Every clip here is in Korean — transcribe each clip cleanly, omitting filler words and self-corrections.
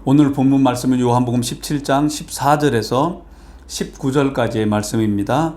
오늘 본문 말씀은 요한복음 17장 14절에서 19절까지의 말씀입니다.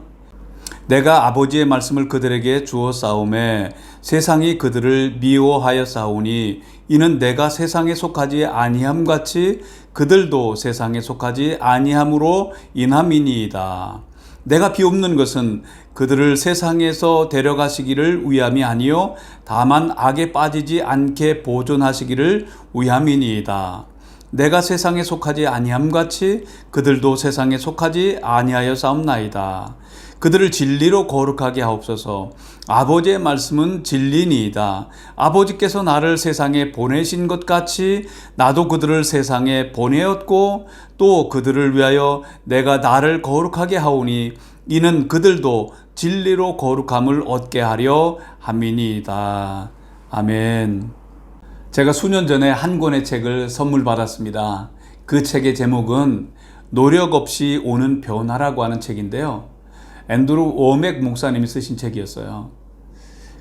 내가 아버지의 말씀을 그들에게 주어 싸우매 세상이 그들을 미워하여 싸우니 이는 내가 세상에 속하지 아니함 같이 그들도 세상에 속하지 아니함으로 인함이니이다. 내가 비옵는 것은 그들을 세상에서 데려가시기를 위함이 아니요 다만 악에 빠지지 않게 보존하시기를 위함이니이다. 내가 세상에 속하지 아니함 같이 그들도 세상에 속하지 아니하여 싸움나이다. 그들을 진리로 거룩하게 하옵소서. 아버지의 말씀은 진리니이다. 아버지께서 나를 세상에 보내신 것 같이 나도 그들을 세상에 보내었고 또 그들을 위하여 내가 나를 거룩하게 하오니 이는 그들도 진리로 거룩함을 얻게 하려 함이니이다. 아멘. 제가 수년 전에 한 권의 책을 선물 받았습니다. 그 책의 제목은 노력 없이 오는 변화라고 하는 책인데요. 앤드루 워맥 목사님이 쓰신 책이었어요.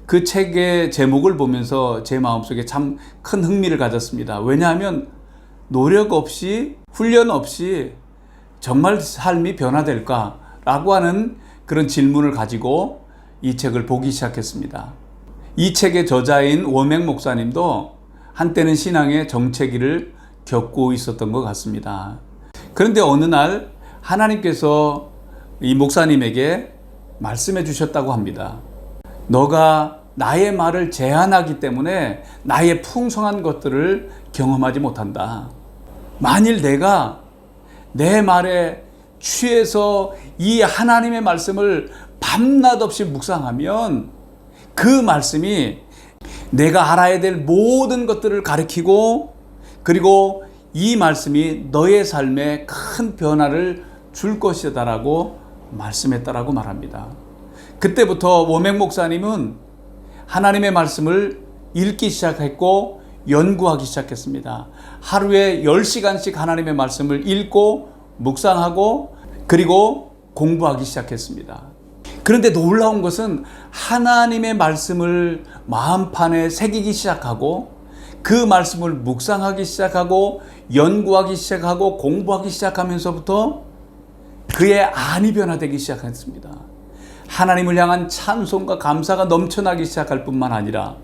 그 책의 제목을 보면서 제 마음속에 참 큰 흥미를 가졌습니다. 왜냐하면 노력 없이 훈련 없이 정말 삶이 변화될까라고 하는 그런 질문을 가지고 이 책을 보기 시작했습니다. 이 책의 저자인 워맥 목사님도 한때는 신앙의 정체기를 겪고 있었던 것 같습니다. 그런데 어느 날 하나님께서 이 목사님에게 말씀해 주셨다고 합니다. 너가 나의 말을 제한하기 때문에 나의 풍성한 것들을 경험하지 못한다. 만일 내가 내 말에 취해서 이 하나님의 말씀을 밤낮 없이 묵상하면 그 말씀이 내가 알아야 될 모든 것들을 가리키고 그리고 이 말씀이 너의 삶에 큰 변화를 줄 것이다라고 말씀했다라고 말합니다. 그때부터 워맥 목사님은 하나님의 말씀을 읽기 시작했고 연구하기 시작했습니다. 하루에 10시간씩 하나님의 말씀을 읽고 묵상하고 그리고 공부하기 시작했습니다. 그런데 놀라운 것은 하나님의 말씀을 마음판에 새기기 시작하고 그 말씀을 묵상하기 시작하고 연구하기 시작하고 공부하기 시작하면서부터 그의 안이 변화되기 시작했습니다. 하나님을 향한 찬송과 감사가 넘쳐나기 시작할 뿐만 아니라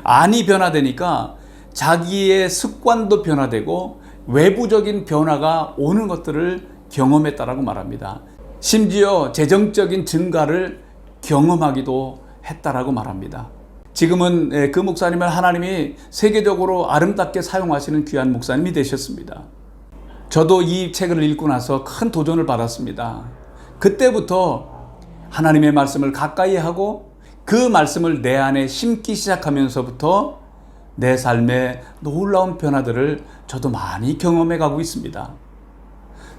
안이 변화되니까 자기의 습관도 변화되고 외부적인 변화가 오는 것들을 경험했다라고 말합니다. 심지어 재정적인 증가를 경험하기도 했다라고 말합니다. 지금은 그 목사님을 하나님이 세계적으로 아름답게 사용하시는 귀한 목사님이 되셨습니다. 저도 이 책을 읽고 나서 큰 도전을 받았습니다. 그때부터 하나님의 말씀을 가까이 하고 그 말씀을 내 안에 심기 시작하면서부터 내 삶에 놀라운 변화들을 저도 많이 경험해 가고 있습니다.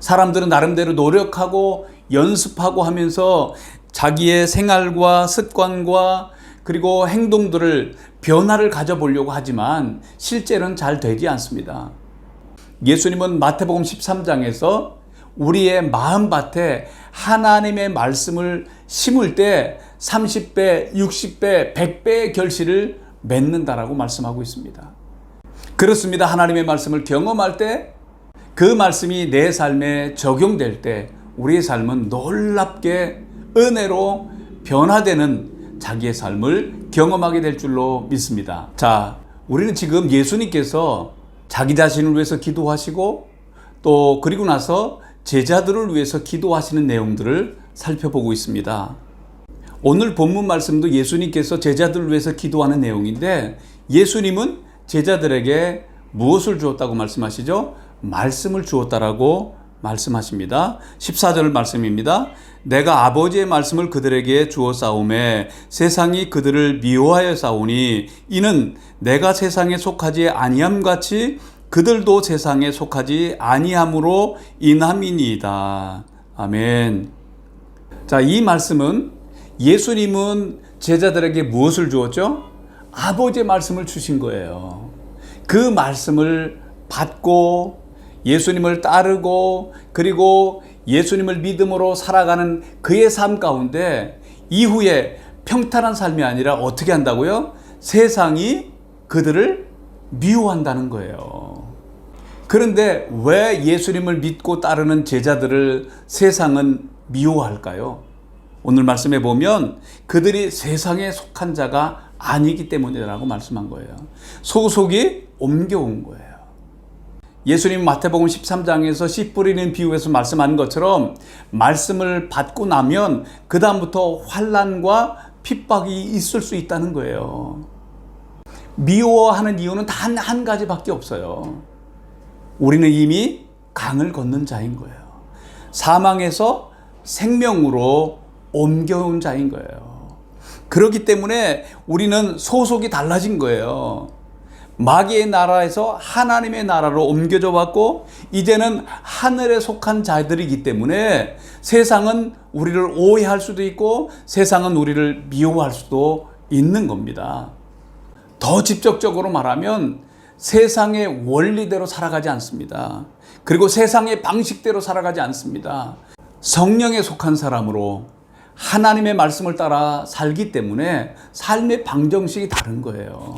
사람들은 나름대로 노력하고 연습하고 하면서 자기의 생활과 습관과 그리고 행동들을 변화를 가져보려고 하지만 실제로는 잘 되지 않습니다. 예수님은 마태복음 13장에서 우리의 마음밭에 하나님의 말씀을 심을 때 30배, 60배, 100배의 결실을 맺는다라고 말씀하고 있습니다. 그렇습니다. 하나님의 말씀을 경험할 때 그 말씀이 내 삶에 적용될 때 우리의 삶은 놀랍게 은혜로 변화되는 자기의 삶을 경험하게 될 줄로 믿습니다. 자, 우리는 지금 예수님께서 자기 자신을 위해서 기도하시고 또 그리고 나서 제자들을 위해서 기도하시는 내용들을 살펴보고 있습니다. 오늘 본문 말씀도 예수님께서 제자들을 위해서 기도하는 내용인데 예수님은 제자들에게 무엇을 주었다고 말씀하시죠? 말씀을 주었다라고 말씀하십니다. 14절 말씀입니다. 내가 아버지의 말씀을 그들에게 주어 싸우매 세상이 그들을 미워하여 싸우니 이는 내가 세상에 속하지 아니함 같이 그들도 세상에 속하지 아니함으로 인함이니이다. 아멘. 자, 이 말씀은 예수님은 제자들에게 무엇을 주었죠? 아버지의 말씀을 주신 거예요. 그 말씀을 받고 예수님을 따르고 그리고 예수님을 믿음으로 살아가는 그의 삶 가운데 이후에 평탄한 삶이 아니라 어떻게 한다고요? 세상이 그들을 미워한다는 거예요. 그런데 왜 예수님을 믿고 따르는 제자들을 세상은 미워할까요? 오늘 말씀에 보면 그들이 세상에 속한 자가 아니기 때문이라고 말씀한 거예요. 소속이 옮겨온 거예요. 예수님 마태복음 13장에서 씨 뿌리는 비유에서 말씀한 것처럼 말씀을 받고 나면 그 다음부터 환난과 핍박이 있을 수 있다는 거예요. 미워하는 이유는 단 한 가지밖에 없어요. 우리는 이미 강을 건넌 자인 거예요. 사망에서 생명으로 옮겨온 자인 거예요. 그렇기 때문에 우리는 소속이 달라진 거예요. 마귀의 나라에서 하나님의 나라로 옮겨져 왔고 이제는 하늘에 속한 자들이기 때문에 세상은 우리를 오해할 수도 있고 세상은 우리를 미워할 수도 있는 겁니다. 더 직접적으로 말하면 세상의 원리대로 살아가지 않습니다. 그리고 세상의 방식대로 살아가지 않습니다. 성령에 속한 사람으로 하나님의 말씀을 따라 살기 때문에 삶의 방정식이 다른 거예요.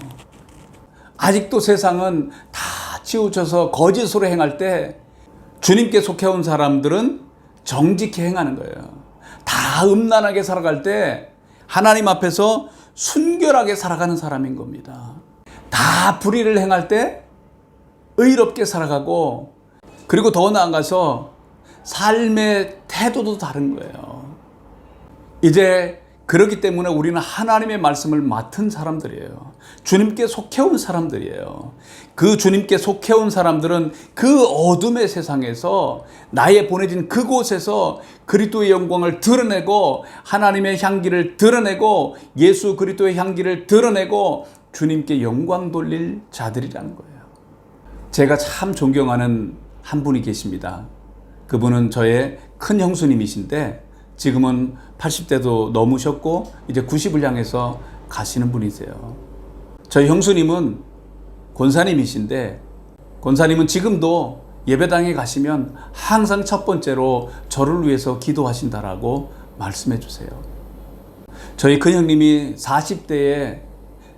아직도 세상은 다 치우쳐서 거짓으로 행할 때 주님께 속해온 사람들은 정직히 행하는 거예요. 다 음란하게 살아갈 때 하나님 앞에서 순결하게 살아가는 사람인 겁니다. 다 불의를 행할 때 의롭게 살아가고 그리고 더 나아가서 삶의 태도도 다른 거예요. 이제 그렇기 때문에 우리는 하나님의 말씀을 맡은 사람들이에요. 주님께 속해온 사람들이에요. 그 주님께 속해온 사람들은 그 어둠의 세상에서 나의 보내진 그곳에서 그리스도의 영광을 드러내고 하나님의 향기를 드러내고 예수 그리스도의 향기를 드러내고 주님께 영광 돌릴 자들이라는 거예요. 제가 참 존경하는 한 분이 계십니다. 그분은 저의 큰 형수님이신데 지금은 80대도 넘으셨고 이제 90을 향해서 가시는 분이세요. 저희 형수님은 권사님이신데 권사님은 지금도 예배당에 가시면 항상 첫 번째로 저를 위해서 기도하신다라고 말씀해 주세요. 저희 큰 형님이 40대에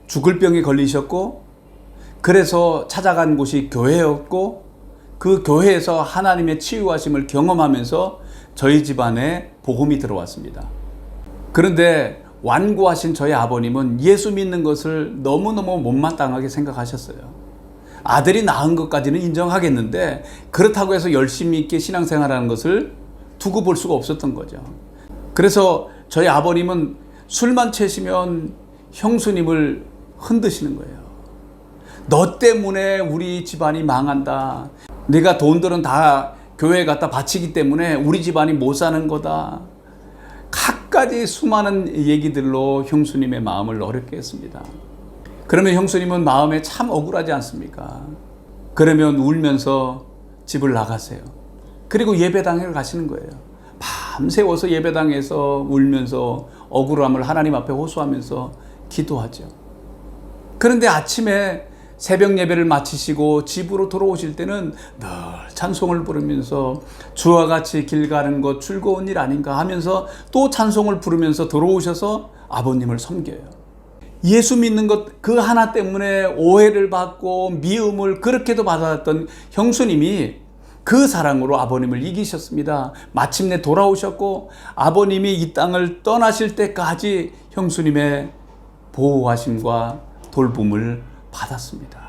죽을 병에 걸리셨고 그래서 찾아간 곳이 교회였고 그 교회에서 하나님의 치유하심을 경험하면서 저희 집안에 복음이 들어왔습니다. 그런데 완고하신 저희 아버님은 예수 믿는 것을 너무너무 못마땅하게 생각하셨어요. 아들이 낳은 것까지는 인정하겠는데 그렇다고 해서 열심히 있게 신앙생활하는 것을 두고 볼 수가 없었던 거죠. 그래서 저희 아버님은 술만 채시면 형수님을 흔드시는 거예요. 너 때문에 우리 집안이 망한다. 네가 돈들은 다 교회에 갖다 바치기 때문에 우리 집안이 못 사는 거다. 갖가지 수많은 얘기들로 형수님의 마음을 어렵게 했습니다. 그러면 형수님은 마음에 참 억울하지 않습니까? 그러면 울면서 집을 나가세요. 그리고 예배당에 가시는 거예요. 밤새워서 예배당에서 울면서 억울함을 하나님 앞에 호소하면서 기도하죠. 그런데 아침에 새벽 예배를 마치시고 집으로 돌아오실 때는 늘 찬송을 부르면서 주와 같이 길 가는 것 즐거운 일 아닌가 하면서 또 찬송을 부르면서 돌아오셔서 아버님을 섬겨요. 예수 믿는 것 그 하나 때문에 오해를 받고 미움을 그렇게도 받았던 형수님이 그 사랑으로 아버님을 이기셨습니다. 마침내 돌아오셨고 아버님이 이 땅을 떠나실 때까지 형수님의 보호하심과 돌봄을 받았습니다.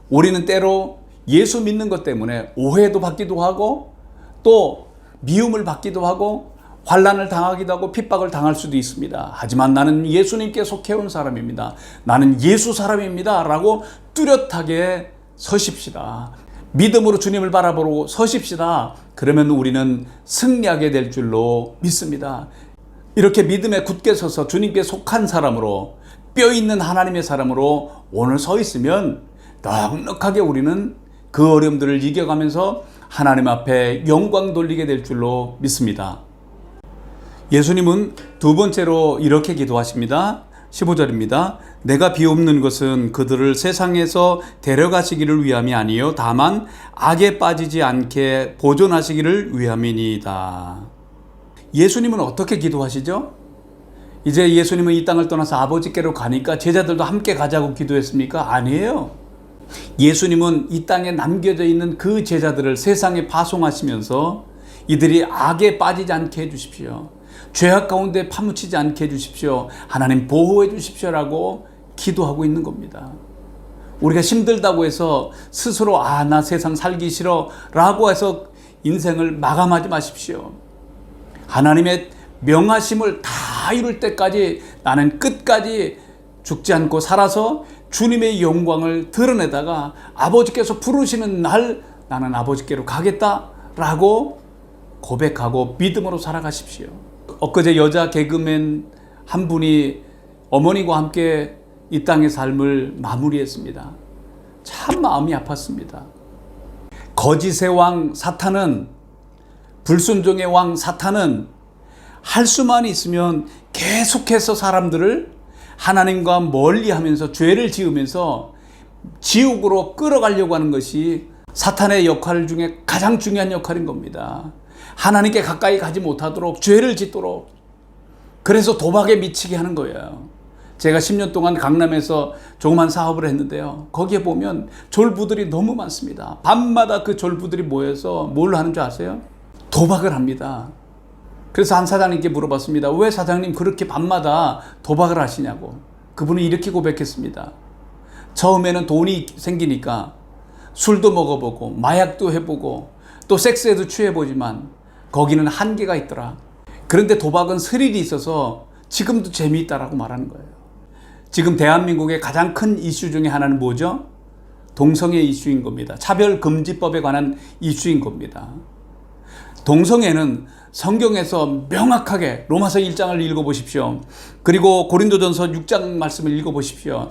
우리는 때로 예수 믿는 것 때문에 오해도 받기도 하고 또 미움을 받기도 하고 환난을 당하기도 하고 핍박을 당할 수도 있습니다. 하지만 나는 예수님께 속해온 사람입니다. 나는 예수 사람입니다. 라고 뚜렷하게 서십시다. 믿음으로 주님을 바라보고 서십시다. 그러면 우리는 승리하게 될 줄로 믿습니다. 이렇게 믿음에 굳게 서서 주님께 속한 사람으로 뼈 있는 하나님의 사람으로 오늘 서 있으면 넉넉하게 우리는 그 어려움들을 이겨가면서 하나님 앞에 영광 돌리게 될 줄로 믿습니다. 예수님은 두 번째로 이렇게 기도하십니다. 15절입니다. 내가 비옵는 것은 그들을 세상에서 데려가시기를 위함이 아니요 다만 악에 빠지지 않게 보존하시기를 위함이니이다. 예수님은 어떻게 기도하시죠? 이제 예수님은 이 땅을 떠나서 아버지께로 가니까 제자들도 함께 가자고 기도했습니까? 아니에요. 예수님은 이 땅에 남겨져 있는 그 제자들을 세상에 파송하시면서 이들이 악에 빠지지 않게 해주십시오. 죄악 가운데 파묻히지 않게 해주십시오. 하나님 보호해 주십시오라고 기도하고 있는 겁니다. 우리가 힘들다고 해서 스스로 나 세상 살기 싫어 라고 해서 인생을 마감하지 마십시오. 하나님의 명하심을 다 이룰 때까지 나는 끝까지 죽지 않고 살아서 주님의 영광을 드러내다가 아버지께서 부르시는 날 나는 아버지께로 가겠다라고 고백하고 믿음으로 살아가십시오. 엊그제 여자 개그맨 한 분이 어머니와 함께 이 땅의 삶을 마무리했습니다. 참 마음이 아팠습니다. 거짓의 왕 사탄은, 불순종의 왕 사탄은 할 수만 있으면 계속해서 사람들을 하나님과 멀리하면서 죄를 지으면서 지옥으로 끌어가려고 하는 것이 사탄의 역할 중에 가장 중요한 역할인 겁니다. 하나님께 가까이 가지 못하도록 죄를 짓도록, 그래서 도박에 미치게 하는 거예요. 제가 10년 동안 강남에서 조그만 사업을 했는데요. 거기에 보면 졸부들이 너무 많습니다. 밤마다 그 졸부들이 모여서 뭘 하는 줄 아세요? 도박을 합니다. 그래서 한 사장님께 물어봤습니다. 왜 사장님 그렇게 밤마다 도박을 하시냐고. 그분은 이렇게 고백했습니다. 처음에는 돈이 생기니까 술도 먹어보고 마약도 해보고 또 섹스에도 취해보지만 거기는 한계가 있더라. 그런데 도박은 스릴이 있어서 지금도 재미있다라고 말하는 거예요. 지금 대한민국의 가장 큰 이슈 중에 하나는 뭐죠? 동성애 이슈인 겁니다. 차별금지법에 관한 이슈인 겁니다. 동성애는 성경에서 명확하게 로마서 1장을 읽어보십시오. 그리고 고린도전서 6장 말씀을 읽어보십시오.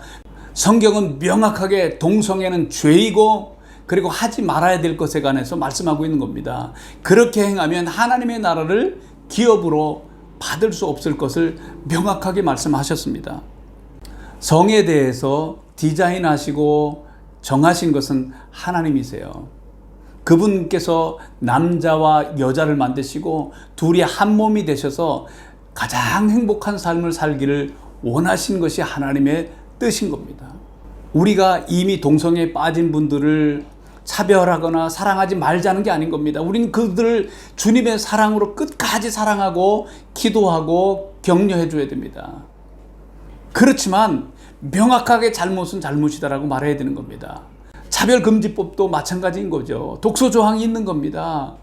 성경은 명확하게 동성애는 죄이고 그리고 하지 말아야 될 것에 관해서 말씀하고 있는 겁니다. 그렇게 행하면 하나님의 나라를 기업으로 받을 수 없을 것을 명확하게 말씀하셨습니다. 성에 대해서 디자인하시고 정하신 것은 하나님이세요. 그분께서 남자와 여자를 만드시고 둘이 한 몸이 되셔서 가장 행복한 삶을 살기를 원하신 것이 하나님의 뜻인 겁니다. 우리가 이미 동성애에 빠진 분들을 차별하거나 사랑하지 말자는 게 아닌 겁니다. 우리는 그들을 주님의 사랑으로 끝까지 사랑하고 기도하고 격려해 줘야 됩니다. 그렇지만 명확하게 잘못은 잘못이다라고 말해야 되는 겁니다. 차별금지법도 마찬가지인 거죠. 독소조항이 있는 겁니다.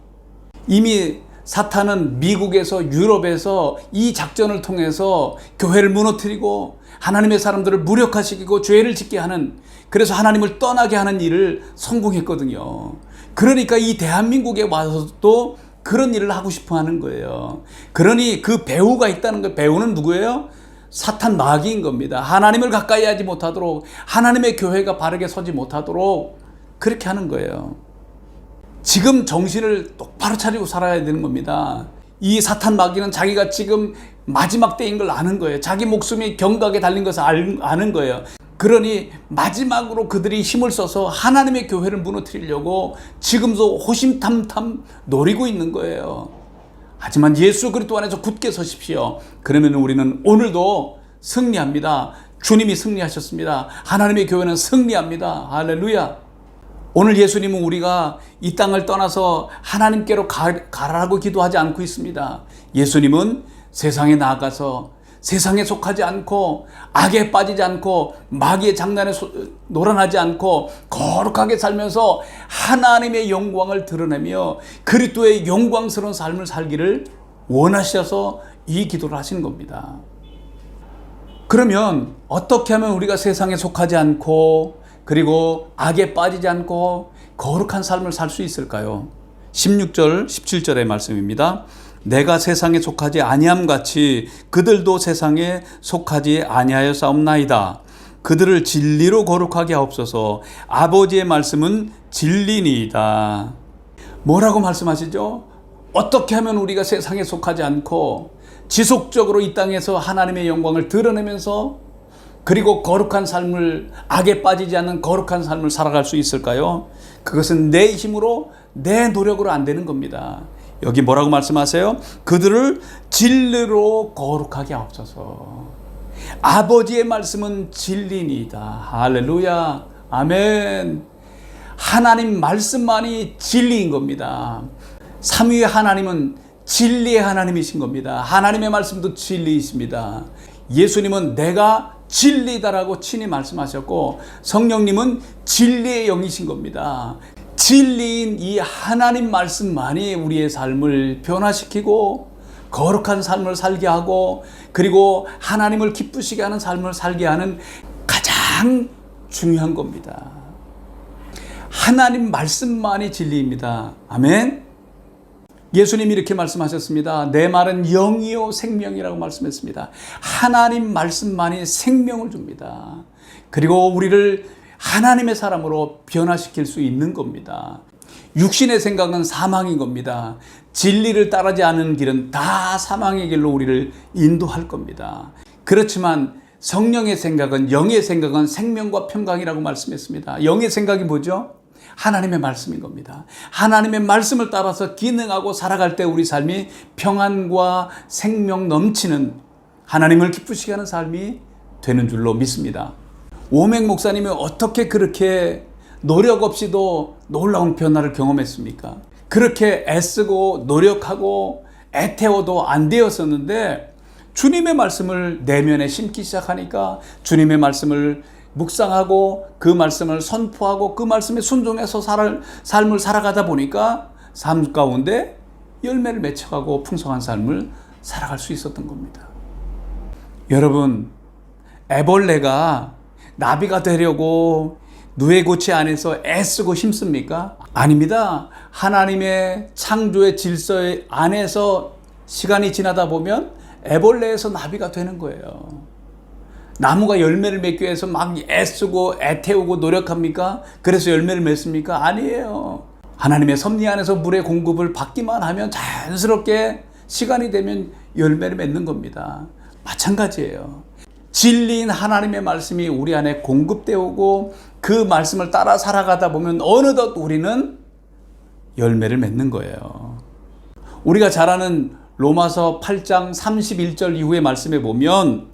이미 사탄은 미국에서 유럽에서 이 작전을 통해서 교회를 무너뜨리고 하나님의 사람들을 무력화시키고 죄를 짓게 하는, 그래서 하나님을 떠나게 하는 일을 성공했거든요. 그러니까 이 대한민국에 와서도 그런 일을 하고 싶어 하는 거예요. 그러니 그 배후가 있다는 거예요. 배후는 누구예요? 사탄 마귀인 겁니다. 하나님을 가까이 하지 못하도록, 하나님의 교회가 바르게 서지 못하도록 그렇게 하는 거예요. 지금 정신을 똑바로 차리고 살아야 되는 겁니다. 이 사탄 마귀는 자기가 지금 마지막 때인 걸 아는 거예요. 자기 목숨이 경각에 달린 것을 아는 거예요. 그러니 마지막으로 그들이 힘을 써서 하나님의 교회를 무너뜨리려고 지금도 호심탐탐 노리고 있는 거예요. 하지만 예수 그리스도 안에서 굳게 서십시오. 그러면 우리는 오늘도 승리합니다. 주님이 승리하셨습니다. 하나님의 교회는 승리합니다. 할렐루야. 오늘 예수님은 우리가 이 땅을 떠나서 하나님께로 가라고 기도하지 않고 있습니다. 예수님은 세상에 나아가서 세상에 속하지 않고 악에 빠지지 않고 마귀의 장난에 놀아나지 않고 거룩하게 살면서 하나님의 영광을 드러내며 그리스도의 영광스러운 삶을 살기를 원하셔서 이 기도를 하시는 겁니다. 그러면 어떻게 하면 우리가 세상에 속하지 않고 그리고 악에 빠지지 않고 거룩한 삶을 살 수 있을까요? 16절, 17절의 말씀입니다. 내가 세상에 속하지 아니함같이 그들도 세상에 속하지 아니하였사옵나이다. 그들을 진리로 거룩하게 하옵소서. 아버지의 말씀은 진리니이다. 뭐라고 말씀하시죠? 어떻게 하면 우리가 세상에 속하지 않고 지속적으로 이 땅에서 하나님의 영광을 드러내면서 그리고 거룩한 삶을, 악에 빠지지 않는 거룩한 삶을 살아갈 수 있을까요? 그것은 내 힘으로, 내 노력으로 안 되는 겁니다. 여기 뭐라고 말씀하세요? 그들을 진리로 거룩하게 하옵소서. 아버지의 말씀은 진리니이다. 할렐루야. 아멘. 하나님 말씀만이 진리인 겁니다. 삼위의 하나님은 진리의 하나님이신 겁니다. 하나님의 말씀도 진리이십니다. 예수님은 내가 진리다라고 친히 말씀하셨고 성령님은 진리의 영이신 겁니다. 진리인 이 하나님 말씀만이 우리의 삶을 변화시키고 거룩한 삶을 살게 하고 그리고 하나님을 기쁘시게 하는 삶을 살게 하는 가장 중요한 겁니다. 하나님 말씀만이 진리입니다. 아멘. 예수님이 이렇게 말씀하셨습니다. 내 말은 영이요 생명이라고 말씀했습니다. 하나님 말씀만이 생명을 줍니다. 그리고 우리를 하나님의 사람으로 변화시킬 수 있는 겁니다. 육신의 생각은 사망인 겁니다. 진리를 따르지 않은 길은 다 사망의 길로 우리를 인도할 겁니다. 그렇지만 성령의 생각은, 영의 생각은 생명과 평강이라고 말씀했습니다. 영의 생각이 뭐죠? 하나님의 말씀인 겁니다. 하나님의 말씀을 따라서 기능하고 살아갈 때 우리 삶이 평안과 생명 넘치는 하나님을 기쁘시게 하는 삶이 되는 줄로 믿습니다. 오맥 목사님이 어떻게 그렇게 노력 없이도 놀라운 변화를 경험했습니까? 그렇게 애쓰고 노력하고 애태워도 안 되었었는데 주님의 말씀을 내면에 심기 시작하니까 주님의 말씀을 묵상하고 그 말씀을 선포하고 그 말씀에 순종해서 삶을 살아가다 보니까 삶 가운데 열매를 맺혀가고 풍성한 삶을 살아갈 수 있었던 겁니다. 여러분, 애벌레가 나비가 되려고 누에고치 안에서 애쓰고 힘씁니까? 아닙니다. 하나님의 창조의 질서 안에서 시간이 지나다 보면 애벌레에서 나비가 되는 거예요. 나무가 열매를 맺기 위해서 막 애쓰고 애태우고 노력합니까? 그래서 열매를 맺습니까? 아니에요. 하나님의 섭리 안에서 물의 공급을 받기만 하면 자연스럽게 시간이 되면 열매를 맺는 겁니다. 마찬가지예요. 진리인 하나님의 말씀이 우리 안에 공급되어 오고 그 말씀을 따라 살아가다 보면 어느덧 우리는 열매를 맺는 거예요. 우리가 잘 아는 로마서 8장 31절 이후의 말씀에 보면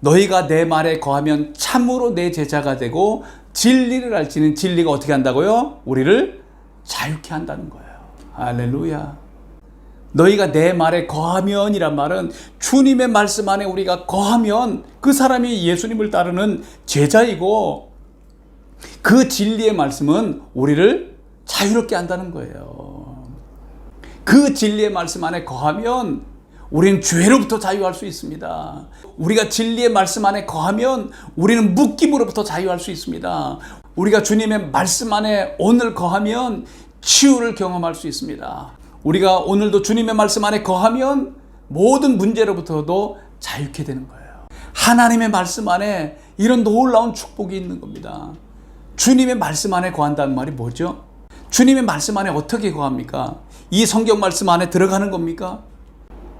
너희가 내 말에 거하면 참으로 내 제자가 되고 진리를 알지는 진리가 어떻게 한다고요? 우리를 자유케 한다는 거예요. 할렐루야. 너희가 내 말에 거하면 이란 말은 주님의 말씀 안에 우리가 거하면 그 사람이 예수님을 따르는 제자이고 그 진리의 말씀은 우리를 자유롭게 한다는 거예요. 그 진리의 말씀 안에 거하면 우리는 죄로부터 자유할 수 있습니다. 우리가 진리의 말씀 안에 거하면 우리는 묶임으로부터 자유할 수 있습니다. 우리가 주님의 말씀 안에 오늘 거하면 치유를 경험할 수 있습니다. 우리가 오늘도 주님의 말씀 안에 거하면 모든 문제로부터도 자유케 되는 거예요. 하나님의 말씀 안에 이런 놀라운 축복이 있는 겁니다. 주님의 말씀 안에 거한다는 말이 뭐죠? 주님의 말씀 안에 어떻게 거합니까? 이 성경 말씀 안에 들어가는 겁니까?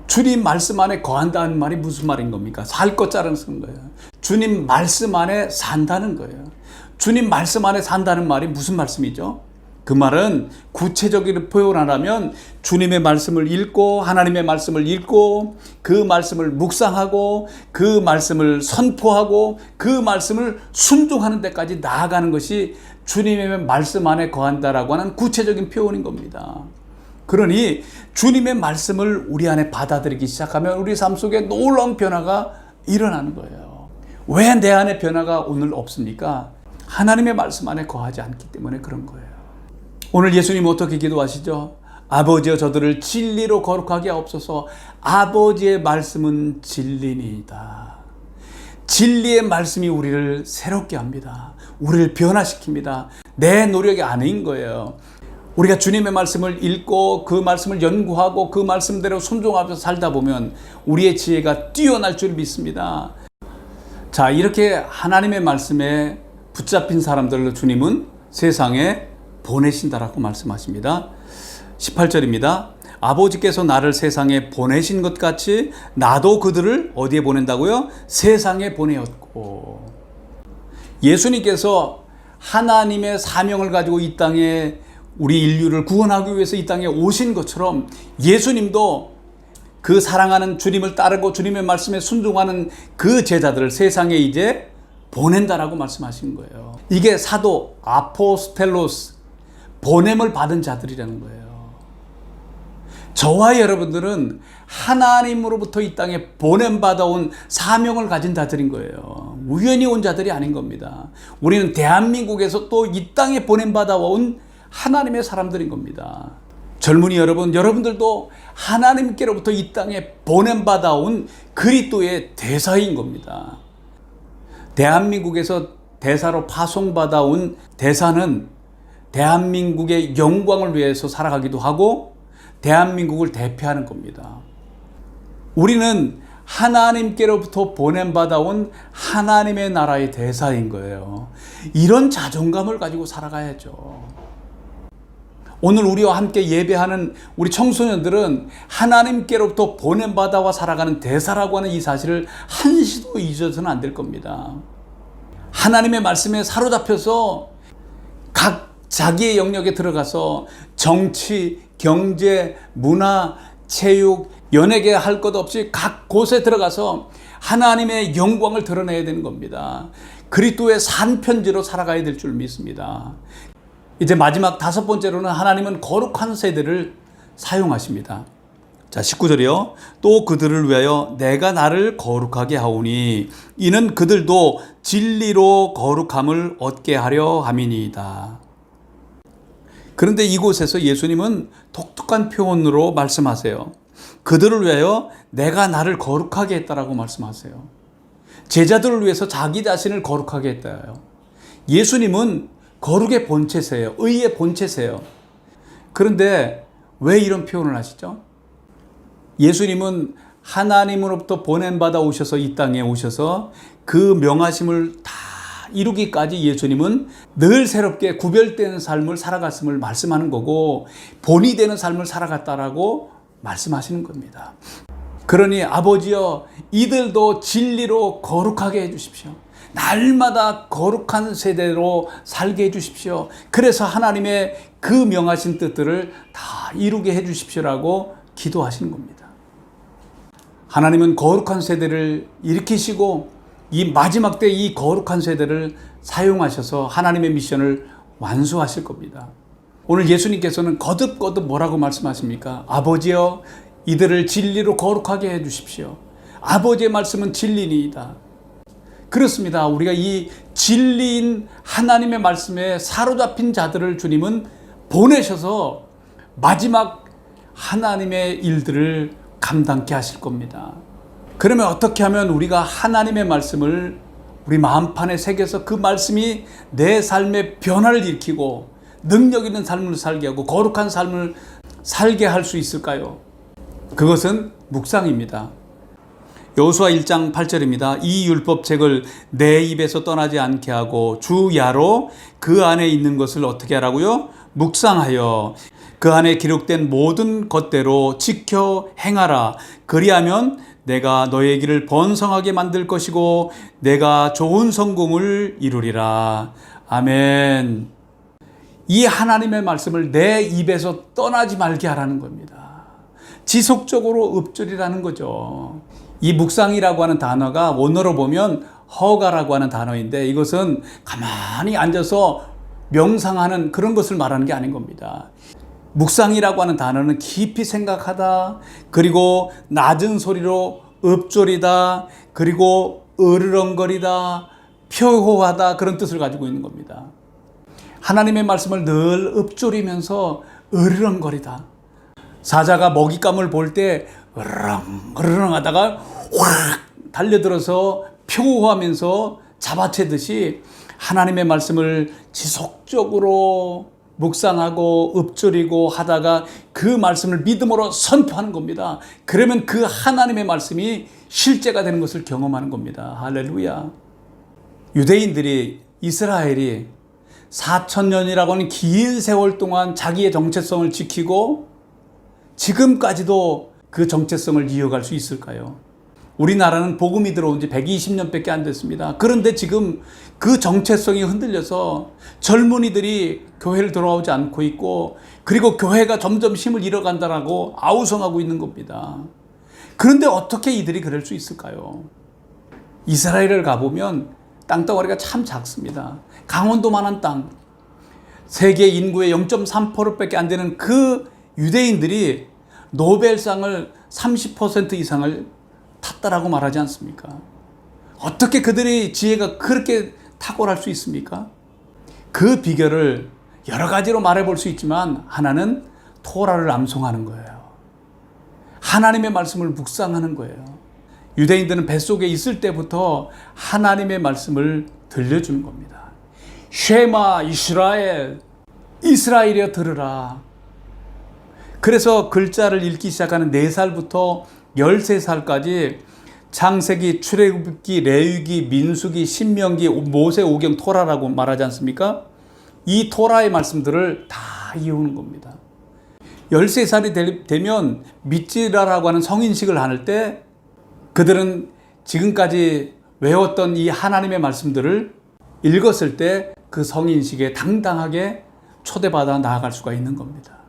주님 말씀 안에 거한다는 말이 무슨 말인 겁니까? 살 것자랑 쓴 거예요. 주님 말씀 안에 산다는 거예요. 주님 말씀 안에 산다는 말이 무슨 말씀이죠? 그 말은 구체적으로 표현하라면 주님의 말씀을 읽고 하나님의 말씀을 읽고 그 말씀을 묵상하고 그 말씀을 선포하고 그 말씀을 순종하는 데까지 나아가는 것이 주님의 말씀 안에 거한다라고 하는 구체적인 표현인 겁니다. 그러니 주님의 말씀을 우리 안에 받아들이기 시작하면 우리 삶 속에 놀라운 변화가 일어나는 거예요. 왜 내 안에 변화가 오늘 없습니까? 하나님의 말씀 안에 거하지 않기 때문에 그런 거예요. 오늘 예수님 어떻게 기도하시죠? 아버지여 저들을 진리로 거룩하게 하옵소서. 아버지의 말씀은 진리니이다. 진리의 말씀이 우리를 새롭게 합니다. 우리를 변화시킵니다. 내 노력이 아닌 거예요. 우리가 주님의 말씀을 읽고 그 말씀을 연구하고 그 말씀대로 순종하면서 살다 보면 우리의 지혜가 뛰어날 줄 믿습니다. 자, 이렇게 하나님의 말씀에 붙잡힌 사람들을 주님은 세상에 보내신다라고 말씀하십니다. 18절입니다. 아버지께서 나를 세상에 보내신 것 같이 나도 그들을 어디에 보낸다고요? 세상에 보내었고. 예수님께서 하나님의 사명을 가지고 이 땅에 우리 인류를 구원하기 위해서 이 땅에 오신 것처럼 예수님도 그 사랑하는 주님을 따르고 주님의 말씀에 순종하는 그 제자들을 세상에 이제 보낸다라고 말씀하신 거예요. 이게 사도 아포스텔로스, 보냄을 받은 자들이라는 거예요. 저와 여러분들은 하나님으로부터 이 땅에 보냄받아온 사명을 가진 자들인 거예요. 우연히 온 자들이 아닌 겁니다. 우리는 대한민국에서 또 이 땅에 보냄받아온 하나님의 사람들인 겁니다. 젊은이 여러분, 여러분들도 하나님께로부터 이 땅에 보냄받아온 그리스도의 대사인 겁니다. 대한민국에서 대사로 파송받아온 대사는 대한민국의 영광을 위해서 살아가기도 하고 대한민국을 대표하는 겁니다. 우리는 하나님께로부터 보냄받아온 하나님의 나라의 대사인 거예요. 이런 자존감을 가지고 살아가야죠. 오늘 우리와 함께 예배하는 우리 청소년들은 하나님께로부터 보냄받아와 살아가는 대사라고 하는 이 사실을 한시도 잊어서는 안 될 겁니다. 하나님의 말씀에 사로잡혀서 각 자기의 영역에 들어가서 정치, 경제, 문화, 체육, 연예계 할 것 없이 각 곳에 들어가서 하나님의 영광을 드러내야 되는 겁니다. 그리스도의 산편지로 살아가야 될 줄 믿습니다. 이제 마지막 5번째로는 하나님은 거룩한 세대를 사용하십니다. 자, 19절이요. 또 그들을 위하여 내가 나를 거룩하게 하오니 이는 그들도 진리로 거룩함을 얻게 하려 함이니이다. 그런데 이곳에서 예수님은 독특한 표현으로 말씀하세요. 그들을 위하여 내가 나를 거룩하게 했다라고 말씀하세요. 제자들을 위해서 자기 자신을 거룩하게 했다요. 예수님은 거룩의 본체세요. 의의 본체세요. 그런데 왜 이런 표현을 하시죠? 예수님은 하나님으로부터 보냄받아 오셔서 이 땅에 오셔서 그 명하심을 다 이루기까지 예수님은 늘 새롭게 구별된 삶을 살아갔음을 말씀하는 거고 본이 되는 삶을 살아갔다라고 말씀하시는 겁니다. 그러니 아버지여 이들도 진리로 거룩하게 해주십시오. 날마다 거룩한 세대로 살게 해주십시오. 그래서 하나님의 그 명하신 뜻들을 다 이루게 해주십시오라고 기도하시는 겁니다. 하나님은 거룩한 세대를 일으키시고 이 마지막 때 이 거룩한 세대를 사용하셔서 하나님의 미션을 완수하실 겁니다. 오늘 예수님께서는 거듭거듭 뭐라고 말씀하십니까? 아버지여 이들을 진리로 거룩하게 해주십시오. 아버지의 말씀은 진리니이다. 그렇습니다. 우리가 이 진리인 하나님의 말씀에 사로잡힌 자들을 주님은 보내셔서 마지막 하나님의 일들을 감당케 하실 겁니다. 그러면 어떻게 하면 우리가 하나님의 말씀을 우리 마음판에 새겨서 그 말씀이 내 삶의 변화를 일으키고 능력 있는 삶을 살게 하고 거룩한 삶을 살게 할 수 있을까요? 그것은 묵상입니다. 여호수아 1장 8절입니다. 이 율법책을 내 입에서 떠나지 않게 하고 주야로 그 안에 있는 것을 어떻게 하라고요? 묵상하여 그 안에 기록된 모든 것대로 지켜 행하라. 그리하면 내가 너의 길을 번성하게 만들 것이고 내가 좋은 성공을 이루리라. 아멘. 이 하나님의 말씀을 내 입에서 떠나지 말게 하라는 겁니다. 지속적으로 읊조리라는 거죠. 이 묵상이라고 하는 단어가 원어로 보면 허가라고 하는 단어인데 이것은 가만히 앉아서 명상하는 그런 것을 말하는 게 아닌 겁니다. 묵상이라고 하는 단어는 깊이 생각하다, 그리고 낮은 소리로 읊조리다, 그리고 으르렁거리다, 표호하다, 그런 뜻을 가지고 있는 겁니다. 하나님의 말씀을 늘 읊조리면서 으르렁거리다. 사자가 먹잇감을 볼 때 으르렁 하다가 확 달려들어서 표호하면서 잡아채듯이 하나님의 말씀을 지속적으로 묵상하고 읊조리고 하다가 그 말씀을 믿음으로 선포하는 겁니다. 그러면 그 하나님의 말씀이 실제가 되는 것을 경험하는 겁니다. 할렐루야. 유대인들이, 이스라엘이 4,000년이라고 하는 긴 세월 동안 자기의 정체성을 지키고 지금까지도 그 정체성을 이어갈 수 있을까요? 우리나라는 복음이 들어온 지 120년밖에 안 됐습니다. 그런데 지금 그 정체성이 흔들려서 젊은이들이 교회를 돌아오지 않고 있고, 그리고 교회가 점점 힘을 잃어간다라고 아우성하고 있는 겁니다. 그런데 어떻게 이들이 그럴 수 있을까요? 이스라엘을 가보면 땅덩어리가 참 작습니다. 강원도만한 땅, 세계 인구의 0.3%밖에 안 되는 그 유대인들이 노벨상을 30% 이상을 탔다라고 말하지 않습니까? 어떻게 그들의 지혜가 그렇게 탁월할 수 있습니까? 그 비결을 여러 가지로 말해볼 수 있지만 하나는 토라를 암송하는 거예요. 하나님의 말씀을 묵상하는 거예요. 유대인들은 뱃속에 있을 때부터 하나님의 말씀을 들려주는 겁니다. 쉐마 이스라엘, 이스라엘이여 들으라. 그래서 글자를 읽기 시작하는 4살부터 13살까지 창세기, 출애굽기, 레위기, 민수기, 신명기, 모세오경, 토라라고 말하지 않습니까? 이 토라의 말씀들을 다 이루는 겁니다. 13살이 되면 미찌라라고 하는 성인식을 하는 때 그들은 지금까지 외웠던 이 하나님의 말씀들을 읽었을 때 그 성인식에 당당하게 초대받아 나아갈 수가 있는 겁니다.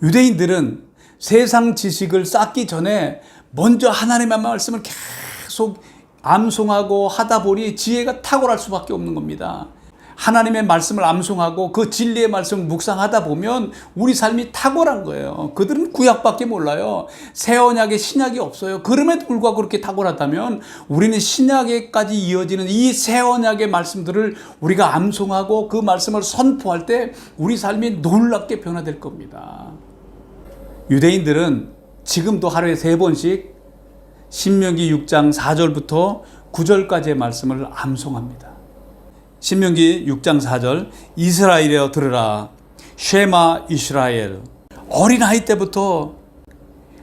유대인들은 세상 지식을 쌓기 전에 먼저 하나님의 말씀을 계속 암송하고 하다 보니 지혜가 탁월할 수밖에 없는 겁니다. 하나님의 말씀을 암송하고 그 진리의 말씀을 묵상하다 보면 우리 삶이 탁월한 거예요. 그들은 구약밖에 몰라요. 새 언약에 신약이 없어요. 그럼에도 불구하고 그렇게 탁월하다면 우리는 신약에까지 이어지는 이 새 언약의 말씀들을 우리가 암송하고 그 말씀을 선포할 때 우리 삶이 놀랍게 변화될 겁니다. 유대인들은 지금도 하루에 3번씩 신명기 6장 4절부터 9절까지의 말씀을 암송합니다. 신명기 6장 4절 이스라엘이여 들으라 쉐마 이스라엘. 어린아이 때부터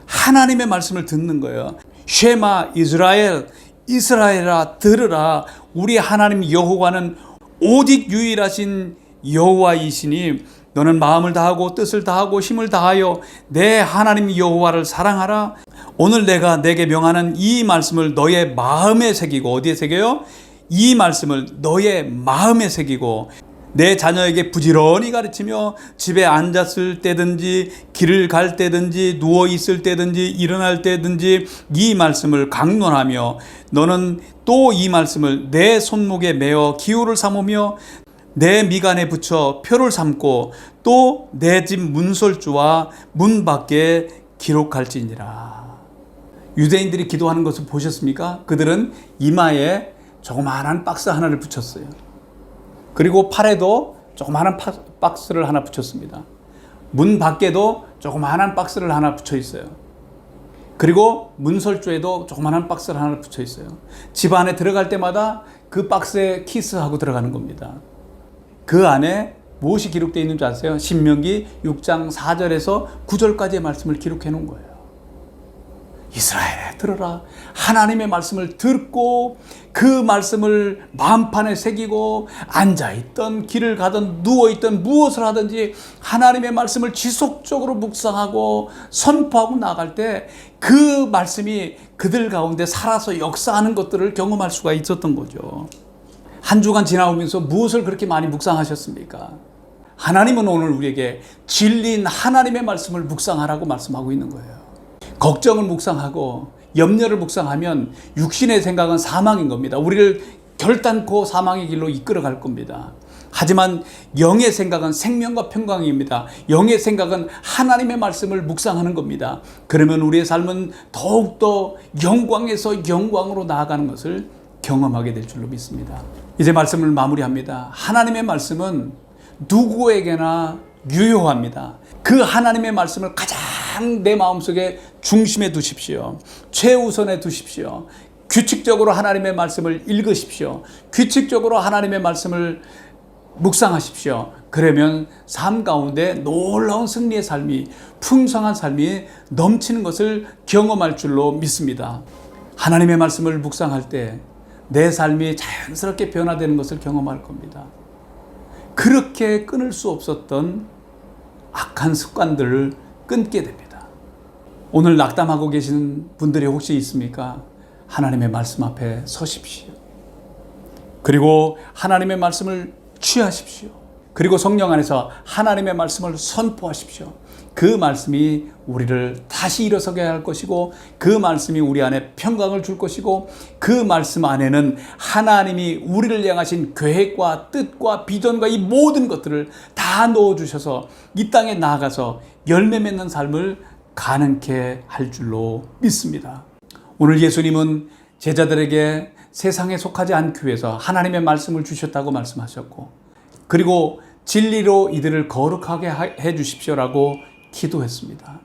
하나님의 말씀을 듣는 거예요. 쉐마 이스라엘, 이스라엘아 들으라. 우리 하나님 여호와는 오직 유일하신 여호와이시니 너는 마음을 다하고 뜻을 다하고 힘을 다하여 내 하나님 여호와를 사랑하라. 오늘 내가 내게 명하는 이 말씀을 너의 마음에 새기고, 어디에 새겨요? 이 말씀을 너의 마음에 새기고 내 자녀에게 부지런히 가르치며 집에 앉았을 때든지 길을 갈 때든지 누워 있을 때든지 일어날 때든지 이 말씀을 강론하며 너는 또 이 말씀을 내 손목에 메어 기호를 삼으며 내 미간에 붙여 표를 삼고 또 내 집 문설주와 문 밖에 기록할지니라. 유대인들이 기도하는 것을 보셨습니까? 그들은 이마에 조그마한 박스 하나를 붙였어요. 그리고 팔에도 조그마한 박스를 하나 붙였습니다. 문 밖에도 조그마한 박스를 하나 붙여 있어요. 그리고 문설주에도 조그마한 박스를 하나 붙여 있어요. 집 안에 들어갈 때마다 그 박스에 키스하고 들어가는 겁니다. 그 안에 무엇이 기록되어 있는 줄 아세요? 신명기 6장 4절에서 9절까지의 말씀을 기록해 놓은 거예요. 이스라엘에 들어라. 하나님의 말씀을 듣고 그 말씀을 마음판에 새기고 앉아있던 길을 가든 누워있던 무엇을 하든지 하나님의 말씀을 지속적으로 묵상하고 선포하고 나갈 때 그 말씀이 그들 가운데 살아서 역사하는 것들을 경험할 수가 있었던 거죠. 한 주간 지나오면서 무엇을 그렇게 많이 묵상하셨습니까? 하나님은 오늘 우리에게 진리인 하나님의 말씀을 묵상하라고 말씀하고 있는 거예요. 걱정을 묵상하고 염려를 묵상하면 육신의 생각은 사망인 겁니다. 우리를 결단코 사망의 길로 이끌어갈 겁니다. 하지만 영의 생각은 생명과 평강입니다. 영의 생각은 하나님의 말씀을 묵상하는 겁니다. 그러면 우리의 삶은 더욱더 영광에서 영광으로 나아가는 것을 경험하게 될 줄로 믿습니다. 이제 말씀을 마무리합니다. 하나님의 말씀은 누구에게나 유효합니다. 그 하나님의 말씀을 가장 내 마음속에 중심에 두십시오. 최우선에 두십시오. 규칙적으로 하나님의 말씀을 읽으십시오. 규칙적으로 하나님의 말씀을 묵상하십시오. 그러면 삶 가운데 놀라운 승리의 삶이, 풍성한 삶이 넘치는 것을 경험할 줄로 믿습니다. 하나님의 말씀을 묵상할 때 내 삶이 자연스럽게 변화되는 것을 경험할 겁니다. 그렇게 끊을 수 없었던 악한 습관들을 끊게 됩니다. 오늘 낙담하고 계시는 분들이 혹시 있습니까? 하나님의 말씀 앞에 서십시오. 그리고 하나님의 말씀을 취하십시오. 그리고 성령 안에서 하나님의 말씀을 선포하십시오. 그 말씀이 우리를 다시 일어서게 할 것이고, 그 말씀이 우리 안에 평강을 줄 것이고, 그 말씀 안에는 하나님이 우리를 향하신 계획과 뜻과 비전과 이 모든 것들을 다 넣어주셔서 이 땅에 나아가서 열매 맺는 삶을 가능케 할 줄로 믿습니다. 오늘 예수님은 제자들에게 세상에 속하지 않기 위해서 하나님의 말씀을 주셨다고 말씀하셨고, 그리고 진리로 이들을 거룩하게 해 주십시오라고 기도했습니다.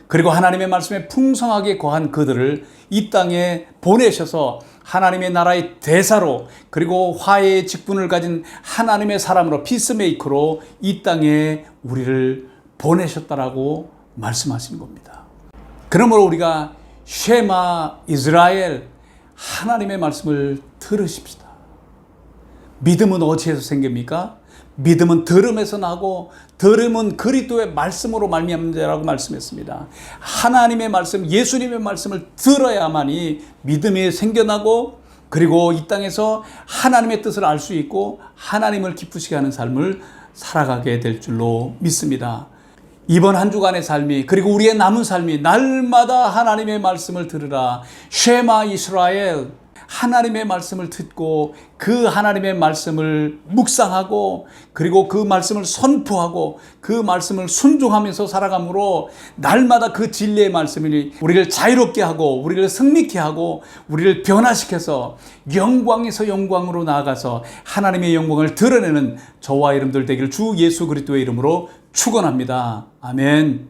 그리고 하나님의 말씀에 풍성하게 거한 그들을 이 땅에 보내셔서 하나님의 나라의 대사로, 그리고 화해의 직분을 가진 하나님의 사람으로, 피스메이커로 이 땅에 우리를 보내셨다라고 말씀하신 겁니다. 그러므로 우리가 쉐마 이스라엘, 하나님의 말씀을 들으십시다. 믿음은 어디에서 생깁니까? 믿음은 들음에서 나고, 들음은 그리스도의 말씀으로 말미암는다라고 말씀했습니다. 하나님의 말씀, 예수님의 말씀을 들어야만이 믿음이 생겨나고, 그리고 이 땅에서 하나님의 뜻을 알 수 있고 하나님을 기쁘시게 하는 삶을 살아가게 될 줄로 믿습니다. 이번 한 주간의 삶이, 그리고 우리의 남은 삶이 날마다 하나님의 말씀을 들으라, 쉐마 이스라엘, 하나님의 말씀을 듣고 그 하나님의 말씀을 묵상하고, 그리고 그 말씀을 선포하고 그 말씀을 순종하면서 살아감으로 날마다 그 진리의 말씀이 우리를 자유롭게 하고 우리를 승리케 하고 우리를 변화시켜서 영광에서 영광으로 나아가서 하나님의 영광을 드러내는 저와 여러분들 되기를 주 예수 그리스도의 이름으로 축원합니다. 아멘.